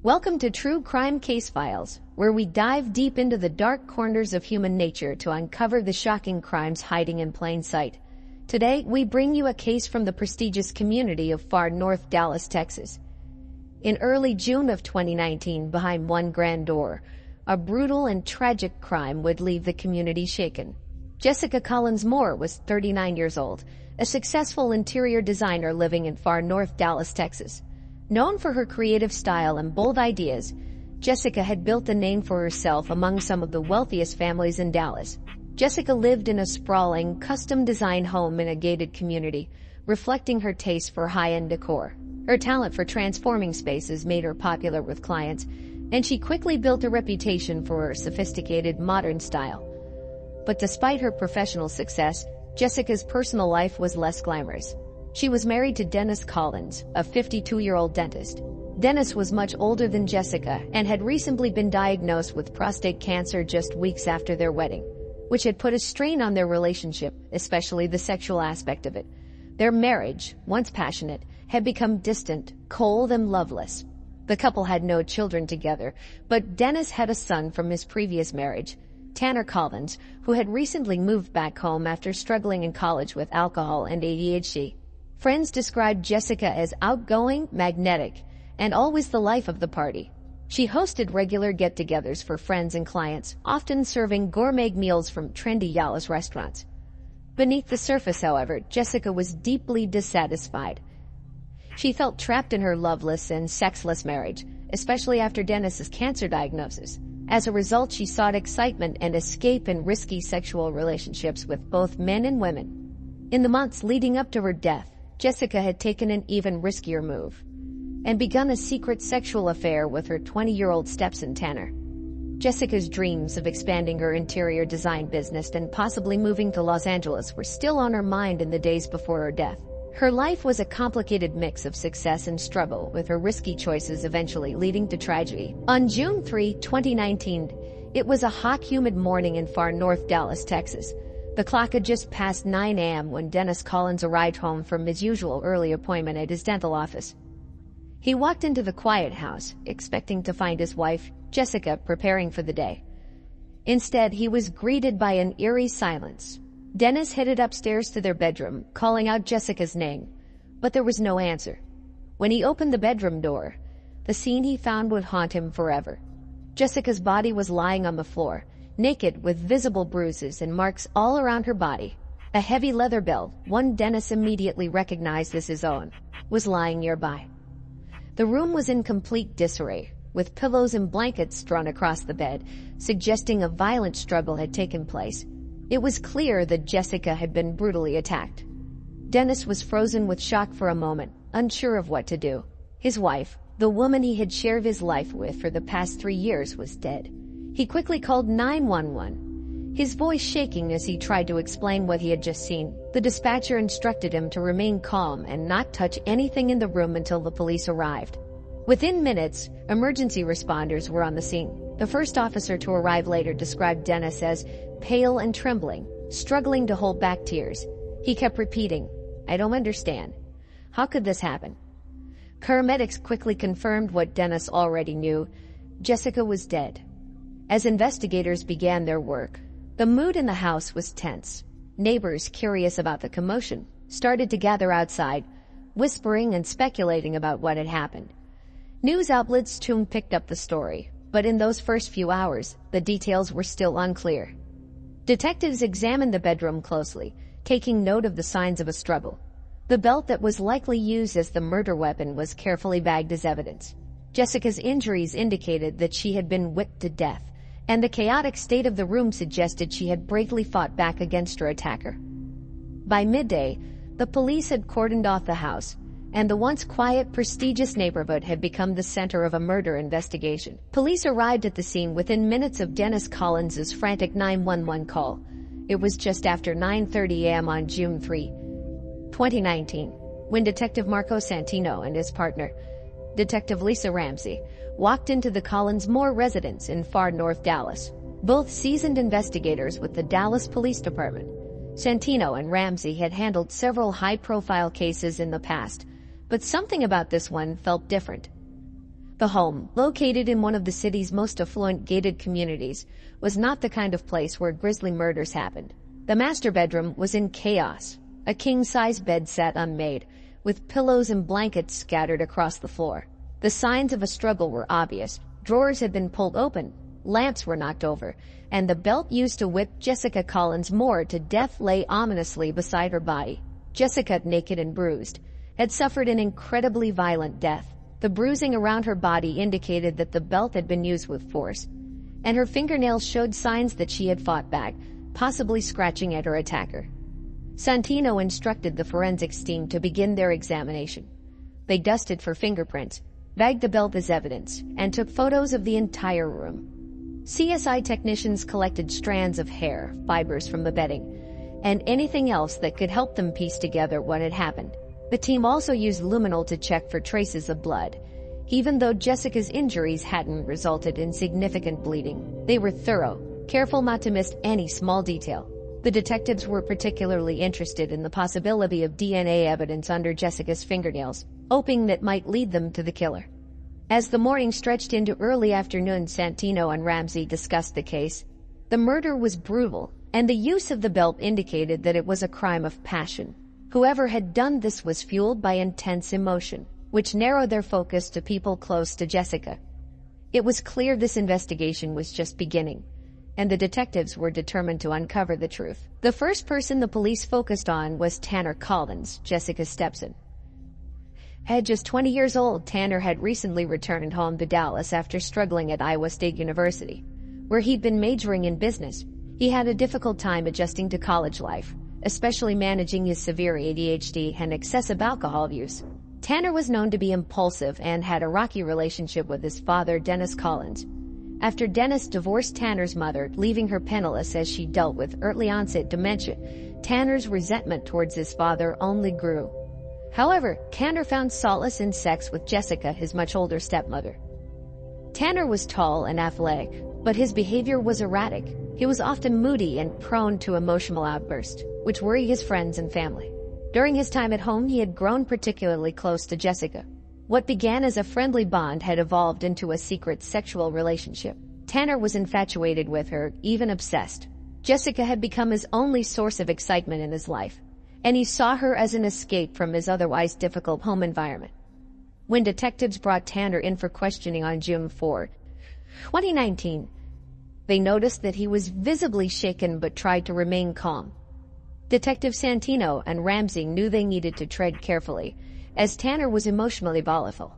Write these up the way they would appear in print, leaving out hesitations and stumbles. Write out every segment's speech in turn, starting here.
Welcome to True Crime Case Files, where we dive deep into the dark corners of human nature to uncover the shocking crimes hiding in plain sight. Today, we bring you a case from the prestigious community of far north Dallas, Texas. In early June of 2019, behind one grand door, a brutal and tragic crime would leave the community shaken. Jessica Collins Moore was 39 years old, a successful interior designer living in far north Dallas, Texas. Known for her creative style and bold ideas, Jessica had built a name for herself among some of the wealthiest families in Dallas. Jessica lived in a sprawling, custom-designed home in a gated community, reflecting her taste for high-end decor. Her talent for transforming spaces made her popular with clients, and she quickly built a reputation for her sophisticated, modern style. But despite her professional success, Jessica's personal life was less glamorous. She was married to Dennis Collins, a 52-year-old dentist. Dennis was much older than Jessica and had recently been diagnosed with prostate cancer just weeks after their wedding, which had put a strain on their relationship, especially the sexual aspect of it. Their marriage, once passionate, had become distant, cold, and loveless. The couple had no children together, but Dennis had a son from his previous marriage, Tanner Collins, who had recently moved back home after struggling in college with alcohol and ADHD. Friends described Jessica as outgoing, magnetic, and always the life of the party. She hosted regular get-togethers for friends and clients, often serving gourmet meals from trendy Dallas restaurants. Beneath the surface, however, Jessica was deeply dissatisfied. She felt trapped in her loveless and sexless marriage, especially after Dennis's cancer diagnosis. As a result, she sought excitement and escape in risky sexual relationships with both men and women. In the months leading up to her death, Jessica had taken an even riskier move and begun a secret sexual affair with her 20-year-old Stepson, Tanner. Jessica's dreams of expanding her interior design business and possibly moving to Los Angeles were still on her mind in the days before her death. Her life was a complicated mix of success and struggle, with her risky choices eventually leading to tragedy. On June 3, 2019, it was a hot, humid morning in far north Dallas, Texas. The clock had just passed 9 a.m. when Dennis Collins arrived home from his usual early appointment at his dental office. He walked into the quiet house, expecting to find his wife, Jessica, preparing for the day. Instead, he was greeted by an eerie silence. Dennis headed upstairs to their bedroom, calling out Jessica's name, but there was no answer. When he opened the bedroom door, the scene he found would haunt him forever. Jessica's body was lying on the floor, naked with visible bruises and marks all around her body. A heavy leather belt, one Dennis immediately recognized as his own, was lying nearby. The room was in complete disarray, with pillows and blankets strewn across the bed, suggesting a violent struggle had taken place. It was clear that Jessica had been brutally attacked. Dennis was frozen with shock for a moment, unsure of what to do. His wife, the woman he had shared his life with for the past 3 years, was dead. He quickly called 911, his voice shaking as he tried to explain what he had just seen. The dispatcher instructed him to remain calm and not touch anything in the room until the police arrived. Within minutes, emergency responders were on the scene. The first officer to arrive later described Dennis as pale and trembling, struggling to hold back tears. He kept repeating, "I don't understand. How could this happen?" Paramedics quickly confirmed what Dennis already knew: Jessica was dead. As investigators began their work, the mood in the house was tense. Neighbors, curious about the commotion, started to gather outside, whispering and speculating about what had happened. News outlets too picked up the story, but in those first few hours, the details were still unclear. Detectives examined the bedroom closely, taking note of the signs of a struggle. The belt that was likely used as the murder weapon was carefully bagged as evidence. Jessica's injuries indicated that she had been whipped to death, and the chaotic state of the room suggested she had bravely fought back against her attacker. By midday, the police had cordoned off the house, and the once quiet, prestigious neighborhood had become the center of a murder investigation. Police arrived at the scene within minutes of Dennis Collins's frantic 911 call. It was just after 9:30 a.m. on June 3, 2019, when Detective Marco Santino and his partner, Detective Lisa Ramsey, walked into the Collins Moore residence in far north Dallas. Both seasoned investigators with the Dallas Police Department, Santino and Ramsey had handled several high-profile cases in the past, but something about this one felt different. The home, located in one of the city's most affluent gated communities, was not the kind of place where grisly murders happened. The master bedroom was in chaos. A king-size bed sat unmade, with pillows and blankets scattered across the floor. The signs of a struggle were obvious. Drawers had been pulled open, lamps were knocked over, and the belt used to whip Jessica Collins Moore to death lay ominously beside her body. Jessica, naked and bruised, had suffered an incredibly violent death. The bruising around her body indicated that the belt had been used with force, and her fingernails showed signs that she had fought back, possibly scratching at her attacker. Santino instructed the forensics team to begin their examination. They dusted for fingerprints, bagged the belt as evidence, and took photos of the entire room. CSI technicians collected strands of hair, fibers from the bedding, and anything else that could help them piece together what had happened. The team also used luminol to check for traces of blood. Even though Jessica's injuries hadn't resulted in significant bleeding, they were thorough, careful not to miss any small detail. The detectives were particularly interested in the possibility of DNA evidence under Jessica's fingernails, hoping that might lead them to the killer. As the morning stretched into early afternoon, Santino and Ramsey discussed the case. The murder was brutal, and the use of the belt indicated that it was a crime of passion. Whoever had done this was fueled by intense emotion, which narrowed their focus to people close to Jessica. It was clear this investigation was just beginning, and the detectives were determined to uncover the truth. The first person the police focused on was Tanner Collins, Jessica's stepson. At just 20 years old, Tanner had recently returned home to Dallas after struggling at Iowa State University, where he'd been majoring in business. He had a difficult time adjusting to college life, especially managing his severe ADHD and excessive alcohol use. Tanner was known to be impulsive and had a rocky relationship with his father, Dennis Collins. After Dennis divorced Tanner's mother, leaving her penniless as she dealt with early-onset dementia, Tanner's resentment towards his father only grew. However, Tanner found solace in sex with Jessica, his much older stepmother. Tanner was tall and athletic, but his behavior was erratic. He was often moody and prone to emotional outbursts, which worried his friends and family. During his time at home, he had grown particularly close to Jessica. What began as a friendly bond had evolved into a secret sexual relationship. Tanner was infatuated with her, even obsessed. Jessica had become his only source of excitement in his life, and he saw her as an escape from his otherwise difficult home environment. When detectives brought Tanner in for questioning on June 4, 2019, they noticed that he was visibly shaken but tried to remain calm. Detective Santino and Ramsey knew they needed to tread carefully, as Tanner was emotionally volatile.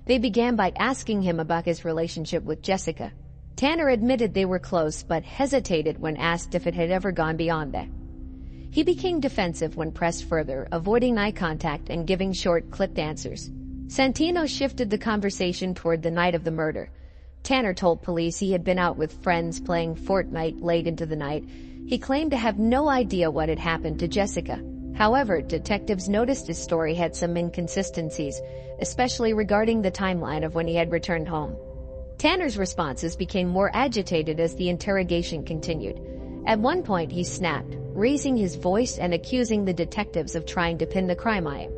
They began by asking him about his relationship with Jessica. Tanner admitted they were close but hesitated when asked if it had ever gone beyond that. He became defensive when pressed further, avoiding eye contact and giving short, clipped answers. Santino shifted the conversation toward the night of the murder. Tanner told police he had been out with friends playing Fortnite late into the night. He claimed to have no idea what had happened to Jessica. However, detectives noticed his story had some inconsistencies, especially regarding the timeline of when he had returned home. Tanner's responses became more agitated as the interrogation continued. At one point, he snapped, raising his voice and accusing the detectives of trying to pin the crime on him.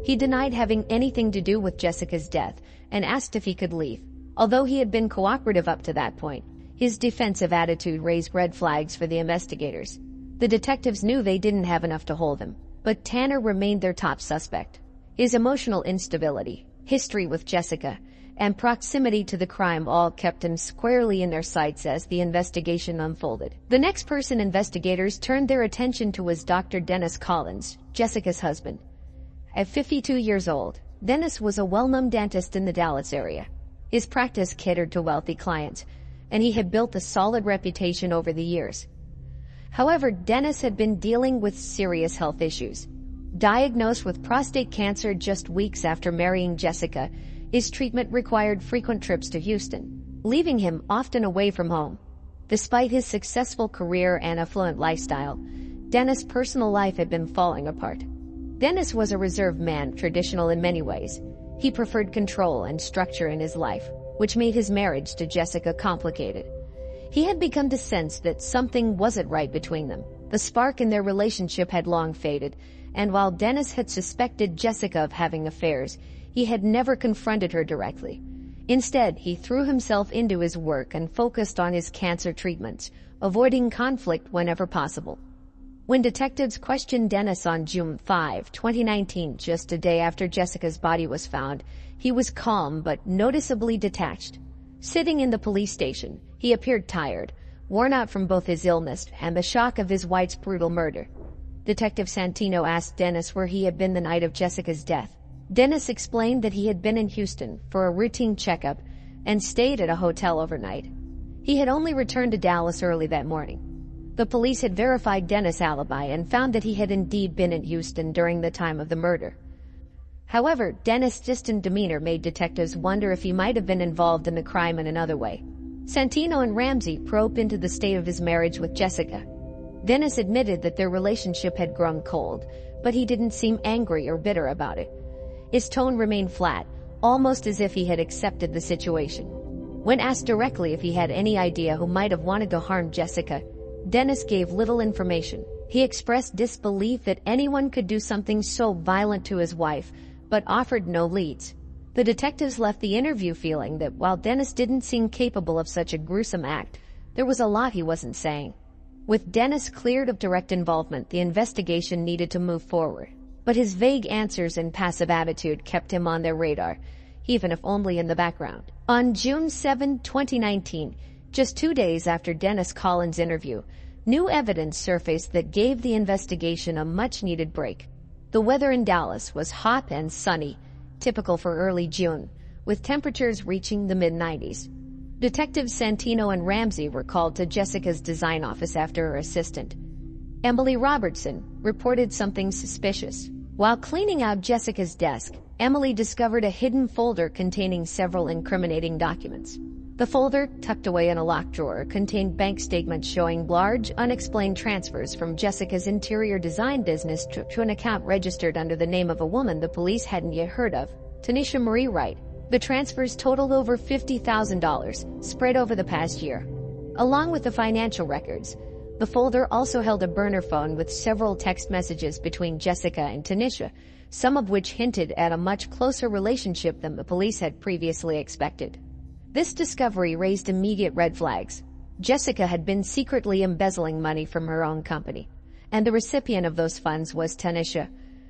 He denied having anything to do with Jessica's death and asked if he could leave. Although he had been cooperative up to that point, his defensive attitude raised red flags for the investigators. The detectives knew they didn't have enough to hold him, but Tanner remained their top suspect. His emotional instability, history with Jessica, and proximity to the crime all kept him squarely in their sights as the investigation unfolded. The next person investigators turned their attention to was Dr. Dennis Collins, Jessica's husband. At 52 years old, Dennis was a well-known dentist in the Dallas area. His practice catered to wealthy clients, and he had built a solid reputation over the years. However, Dennis had been dealing with serious health issues. Diagnosed with prostate cancer just weeks after marrying Jessica, his treatment required frequent trips to Houston, leaving him often away from home. Despite his successful career and affluent lifestyle, Dennis' personal life had been falling apart. Dennis was a reserved man, traditional in many ways. He preferred control and structure in his life, which made his marriage to Jessica complicated. He had begun to sense that something wasn't right between them. The spark in their relationship had long faded, and while Dennis had suspected Jessica of having affairs, he had never confronted her directly. Instead, he threw himself into his work and focused on his cancer treatments, avoiding conflict whenever possible. When detectives questioned Dennis on June 5, 2019, just a day after Jessica's body was found, he was calm but noticeably detached. Sitting in the police station, he appeared tired, worn out from both his illness and the shock of his wife's brutal murder. Detective Santino asked Dennis where he had been the night of Jessica's death. Dennis explained that he had been in Houston for a routine checkup and stayed at a hotel overnight. He had only returned to Dallas early that morning. The police had verified Dennis' alibi and found that he had indeed been in Houston during the time of the murder. However, Dennis' distant demeanor made detectives wonder if he might have been involved in the crime in another way. Santino and Ramsey probed into the state of his marriage with Jessica. Dennis admitted that their relationship had grown cold, but he didn't seem angry or bitter about it. His tone remained flat, almost as if he had accepted the situation. When asked directly if he had any idea who might have wanted to harm Jessica, Dennis gave little information. He expressed disbelief that anyone could do something so violent to his wife, but offered no leads. The detectives left the interview feeling that while Dennis didn't seem capable of such a gruesome act, there was a lot he wasn't saying. With Dennis cleared of direct involvement, the investigation needed to move forward. But his vague answers and passive attitude kept him on their radar, even if only in the background. On June 7, 2019, just 2 days after Dennis Collins' interview, new evidence surfaced that gave the investigation a much-needed break. The weather in Dallas was hot and sunny, typical for early June, with temperatures reaching the mid-90s. Detectives Santino and Ramsey were called to Jessica's design office after her assistant, Emily Robertson, reported something suspicious. While cleaning out Jessica's desk, Emily discovered a hidden folder containing several incriminating documents. The folder, tucked away in a locked drawer, contained bank statements showing large, unexplained transfers from Jessica's interior design business to an account registered under the name of a woman the police hadn't yet heard of, Tanisha Marie Wright. The transfers totaled over $50,000, spread over the past year. Along with the financial records, the folder also held a burner phone with several text messages between Jessica and Tanisha, some of which hinted at a much closer relationship than the police had previously expected. This discovery raised immediate red flags. Jessica had been secretly embezzling money from her own company, and the recipient of those funds was Tanisha,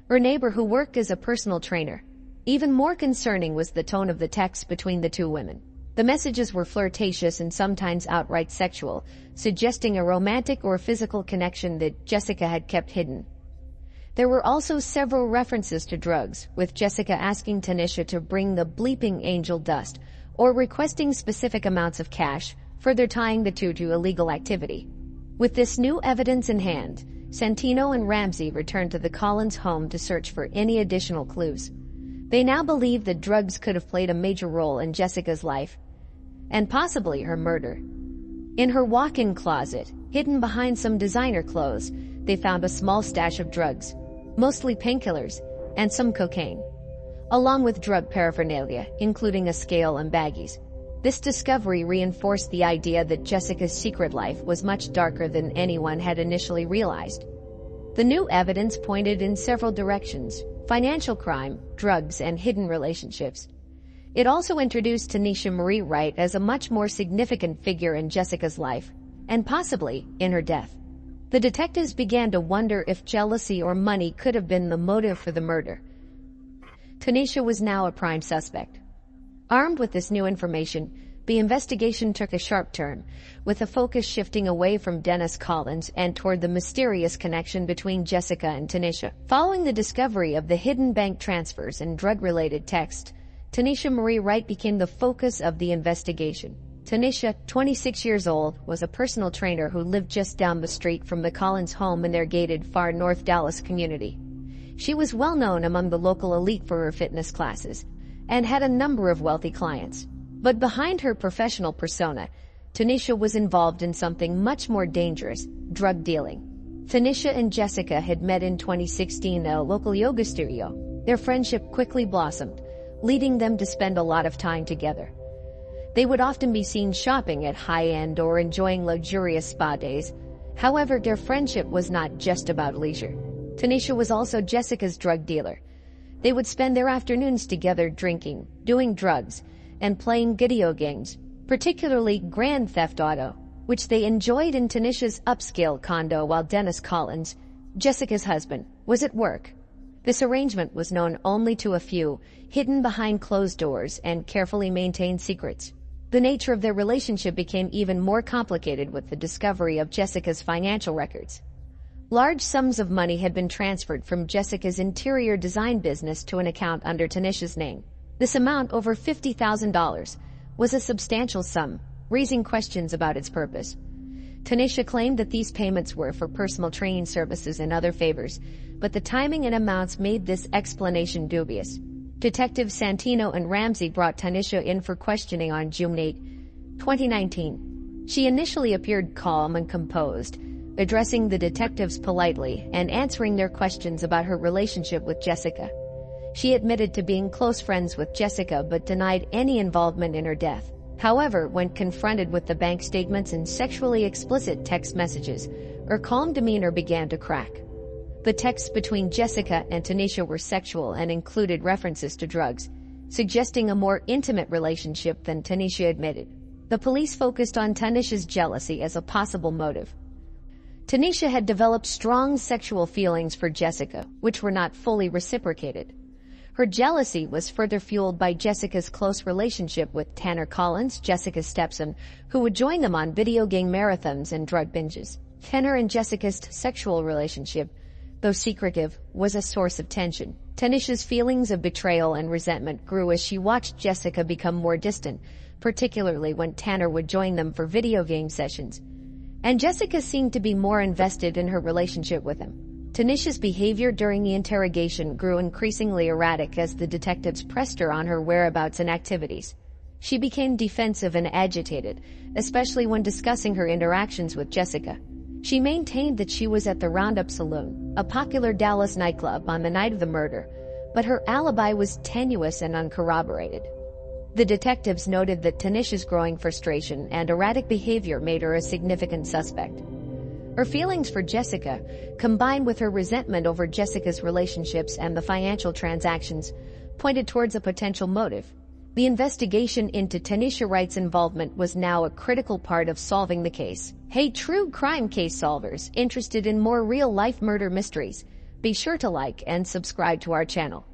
her neighbor who worked as a personal trainer. Even more concerning was the tone of the texts between the two women. The messages were flirtatious and sometimes outright sexual, suggesting a romantic or physical connection that Jessica had kept hidden. There were also several references to drugs, with Jessica asking Tanisha to bring the bleeping angel dust, or requesting specific amounts of cash, further tying the two to illegal activity. With this new evidence in hand, Santino and Ramsey returned to the Collins home to search for any additional clues. They now believed that drugs could have played a major role in Jessica's life, and possibly her murder. In her walk-in closet, hidden behind some designer clothes, they found a small stash of drugs, mostly painkillers, and some cocaine, along with drug paraphernalia, including a scale and baggies. This discovery reinforced the idea that Jessica's secret life was much darker than anyone had initially realized. The new evidence pointed in several directions: financial crime, drugs, and hidden relationships. It also introduced Tanisha Marie Wright as a much more significant figure in Jessica's life, and possibly in her death. The detectives began to wonder if jealousy or money could have been the motive for the murder. Tanisha was now a prime suspect. Armed with this new information, the investigation took a sharp turn, with the focus shifting away from Dennis Collins and toward the mysterious connection between Jessica and Tanisha. Following the discovery of the hidden bank transfers and drug-related texts, Tanisha Marie Wright became the focus of the investigation. Tanisha, 26 years old, was a personal trainer who lived just down the street from the Collins home in their gated far north Dallas community. She was well known among the local elite for her fitness classes and had a number of wealthy clients. But behind her professional persona, Tanisha was involved in something much more dangerous: drug dealing. Tanisha and Jessica had met in 2016 at a local yoga studio. Their friendship quickly blossomed, leading them to spend a lot of time together. They would often be seen shopping at high-end or enjoying luxurious spa days. However, their friendship was not just about leisure. Tanisha was also Jessica's drug dealer. They would spend their afternoons together drinking, doing drugs, and playing video games, particularly Grand Theft Auto, which they enjoyed in Tanisha's upscale condo while Dennis Collins, Jessica's husband, was at work. This arrangement was known only to a few, hidden behind closed doors and carefully maintained secrets. The nature of their relationship became even more complicated with the discovery of Jessica's financial records. Large sums of money had been transferred from Jessica's interior design business to an account under Tanisha's name. This amount, over $50,000, was a substantial sum, raising questions about its purpose. Tanisha claimed that these payments were for personal training services and other favors, but the timing and amounts made this explanation dubious. Detectives Santino and Ramsey brought Tanisha in for questioning on June 8, 2019. She initially appeared calm and composed, addressing the detectives politely and answering their questions about her relationship with Jessica. She admitted to being close friends with Jessica but denied any involvement in her death. However, when confronted with the bank statements and sexually explicit text messages, her calm demeanor began to crack. The texts between Jessica and Tanisha were sexual and included references to drugs, suggesting a more intimate relationship than Tanisha admitted. The police focused on Tanisha's jealousy as a possible motive. Tanisha had developed strong sexual feelings for Jessica, which were not fully reciprocated. Her jealousy was further fueled by Jessica's close relationship with Tanner Collins, Jessica's stepson, who would join them on video game marathons and drug binges. Tanner and Jessica's sexual relationship, though secretive, was a source of tension. Tanisha's feelings of betrayal and resentment grew as she watched Jessica become more distant, particularly when Tanner would join them for video game sessions. And Jessica seemed to be more invested in her relationship with him. Tanisha's behavior during the interrogation grew increasingly erratic as the detectives pressed her on her whereabouts and activities. She became defensive and agitated, especially when discussing her interactions with Jessica. She maintained that she was at the Roundup Saloon, a popular Dallas nightclub, on the night of the murder, but her alibi was tenuous and uncorroborated. The detectives noted that Tanisha's growing frustration and erratic behavior made her a significant suspect. Her feelings for Jessica, combined with her resentment over Jessica's relationships and the financial transactions, pointed towards a potential motive. The investigation into Tanisha Wright's involvement was now a critical part of solving the case. Hey, true crime case solvers interested in more real-life murder mysteries, be sure to like and subscribe to our channel.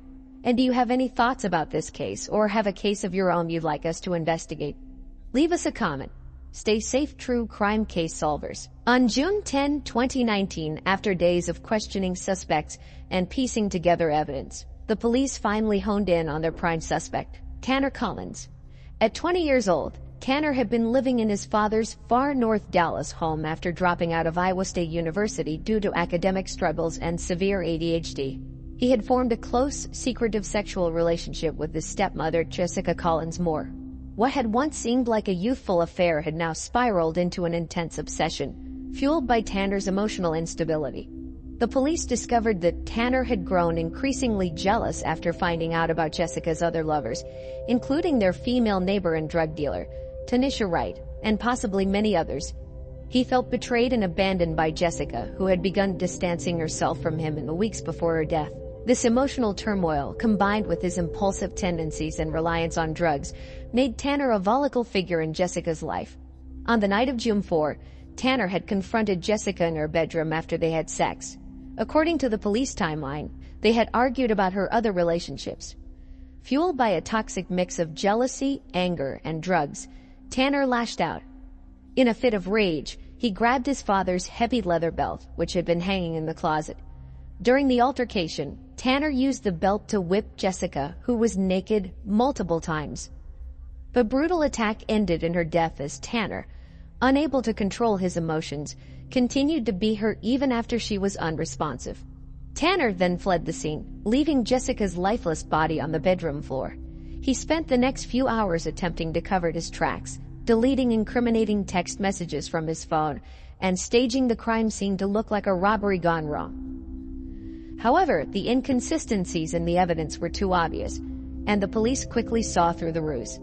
And do you have any thoughts about this case or have a case of your own you'd like us to investigate? Leave us a comment. Stay safe, true crime case solvers. On June 10, 2019, after days of questioning suspects and piecing together evidence, the police finally honed in on their prime suspect, Tanner Collins. At 20 years old, Tanner had been living in his father's far north Dallas home after dropping out of Iowa State University due to academic struggles and severe ADHD. He had formed a close, secretive sexual relationship with his stepmother, Jessica Collins Moore. What had once seemed like a youthful affair had now spiraled into an intense obsession, fueled by Tanner's emotional instability. The police discovered that Tanner had grown increasingly jealous after finding out about Jessica's other lovers, including their female neighbor and drug dealer, Tanisha Wright, and possibly many others. He felt betrayed and abandoned by Jessica, who had begun distancing herself from him in the weeks before her death. This emotional turmoil, combined with his impulsive tendencies and reliance on drugs, made Tanner a volatile figure in Jessica's life. On the night of June 4, Tanner had confronted Jessica in her bedroom after they had sex. According to the police timeline, they had argued about her other relationships. Fueled by a toxic mix of jealousy, anger, and drugs, Tanner lashed out. In a fit of rage, he grabbed his father's heavy leather belt, which had been hanging in the closet. During the altercation, Tanner used the belt to whip Jessica, who was naked, multiple times. The brutal attack ended in her death as Tanner, unable to control his emotions, continued to beat her even after she was unresponsive. Tanner then fled the scene, leaving Jessica's lifeless body on the bedroom floor. He spent the next few hours attempting to cover his tracks, deleting incriminating text messages from his phone, and staging the crime scene to look like a robbery gone wrong. However, the inconsistencies in the evidence were too obvious, and the police quickly saw through the ruse.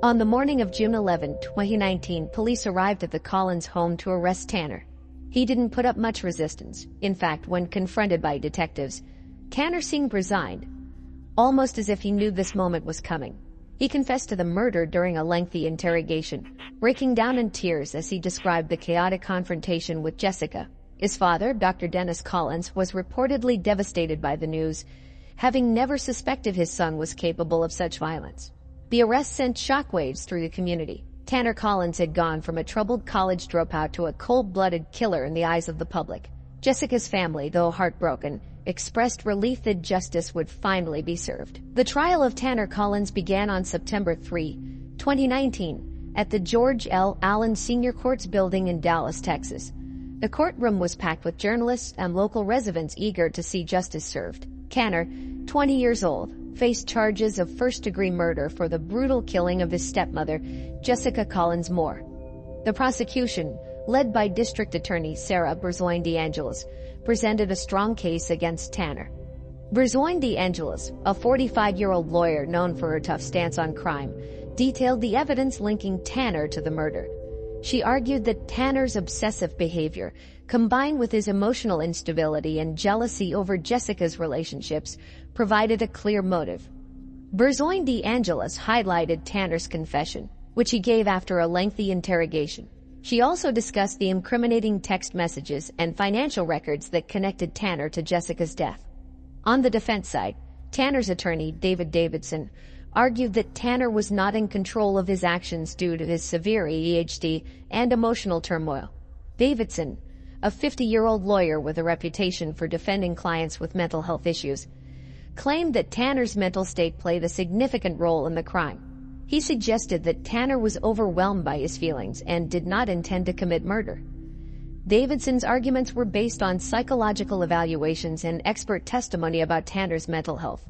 On the morning of June 11, 2019, police arrived at the Collins home to arrest Tanner. He didn't put up much resistance. In fact, when confronted by detectives, Tanner seemed resigned, almost as if he knew this moment was coming. He confessed to the murder during a lengthy interrogation, breaking down in tears as he described the chaotic confrontation with Jessica. His father, Dr. Dennis Collins, was reportedly devastated by the news, having never suspected his son was capable of such violence. The arrest sent shockwaves through the community. Tanner Collins had gone from a troubled college dropout to a cold-blooded killer in the eyes of the public. Jessica's family, though heartbroken, expressed relief that justice would finally be served. The trial of Tanner Collins began on September 3, 2019, at the George L. Allen Senior Courts building in Dallas, Texas. The courtroom was packed with journalists and local residents eager to see justice served. Tanner, 20 years old, faced charges of first-degree murder for the brutal killing of his stepmother, Jessica Collins Moore. The prosecution, led by District Attorney Sarah Burzoin DeAngelis, presented a strong case against Tanner. Burzoin DeAngelis, a 45-year-old lawyer known for her tough stance on crime, detailed the evidence linking Tanner to the murder. She argued that Tanner's obsessive behavior, combined with his emotional instability and jealousy over Jessica's relationships, provided a clear motive. Burzoin DeAngelis highlighted Tanner's confession, which he gave after a lengthy interrogation. She also discussed the incriminating text messages and financial records that connected Tanner to Jessica's death. On the defense side, Tanner's attorney, David Davidson, argued that Tanner was not in control of his actions due to his severe ADHD and emotional turmoil. Davidson, a 50-year-old lawyer with a reputation for defending clients with mental health issues, claimed that Tanner's mental state played a significant role in the crime. He suggested that Tanner was overwhelmed by his feelings and did not intend to commit murder. Davidson's arguments were based on psychological evaluations and expert testimony about Tanner's mental health.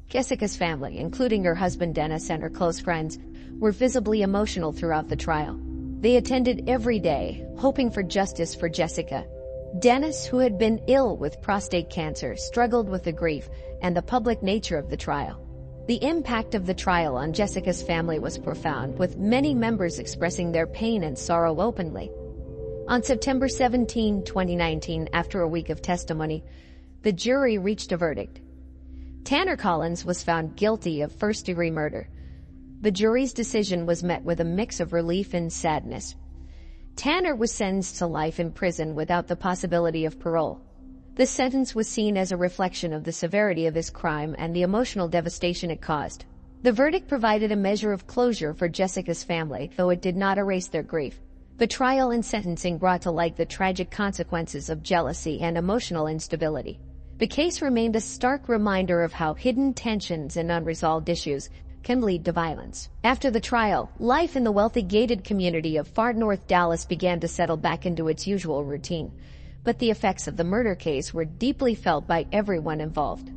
Jessica's family, including her husband Dennis and her close friends, were visibly emotional throughout the trial. They attended every day, hoping for justice for Jessica. Dennis, who had been ill with prostate cancer, struggled with the grief and the public nature of the trial. The impact of the trial on Jessica's family was profound, with many members expressing their pain and sorrow openly. On September 17, 2019, after a week of testimony, the jury reached a verdict. Tanner Collins was found guilty of first-degree murder. The jury's decision was met with a mix of relief and sadness. Tanner was sentenced to life in prison without the possibility of parole. The sentence was seen as a reflection of the severity of his crime and the emotional devastation it caused. The verdict provided a measure of closure for Jessica's family, though it did not erase their grief. The trial and sentencing brought to light the tragic consequences of jealousy and emotional instability. The case remained a stark reminder of how hidden tensions and unresolved issues can lead to violence. After the trial, life in the wealthy gated community of far north Dallas began to settle back into its usual routine, but the effects of the murder case were deeply felt by everyone involved.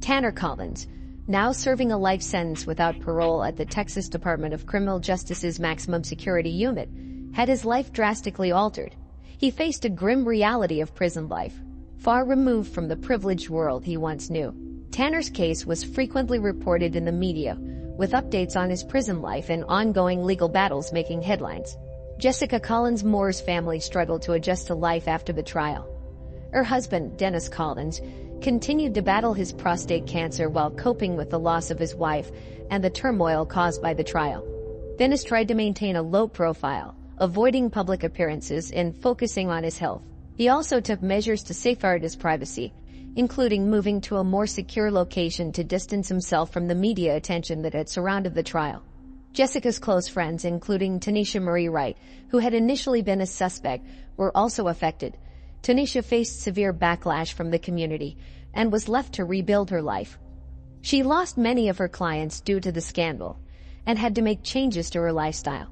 Tanner Collins, now serving a life sentence without parole at the Texas Department of Criminal Justice's Maximum Security Unit, had his life drastically altered. He faced a grim reality of prison life, far removed from the privileged world he once knew. Tanner's case was frequently reported in the media, with updates on his prison life and ongoing legal battles making headlines. Jessica Collins Moore's family struggled to adjust to life after the trial. Her husband, Dennis Collins, continued to battle his prostate cancer while coping with the loss of his wife and the turmoil caused by the trial. Dennis tried to maintain a low profile, avoiding public appearances and focusing on his health. He also took measures to safeguard his privacy, including moving to a more secure location to distance himself from the media attention that had surrounded the trial. Jessica's close friends, including Tanisha Marie Wright, who had initially been a suspect, were also affected. Tanisha faced severe backlash from the community and was left to rebuild her life. She lost many of her clients due to the scandal and had to make changes to her lifestyle.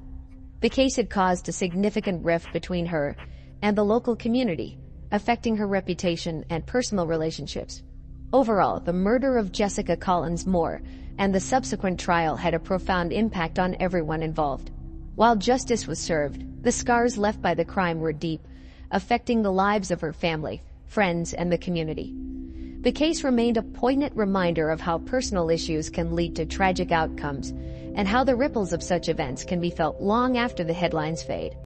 The case had caused a significant rift between her and the local community, affecting her reputation and personal relationships. Overall, the murder of Jessica Collins Moore and the subsequent trial had a profound impact on everyone involved. While justice was served, the scars left by the crime were deep, affecting the lives of her family, friends, and the community. The case remained a poignant reminder of how personal issues can lead to tragic outcomes and how the ripples of such events can be felt long after the headlines fade.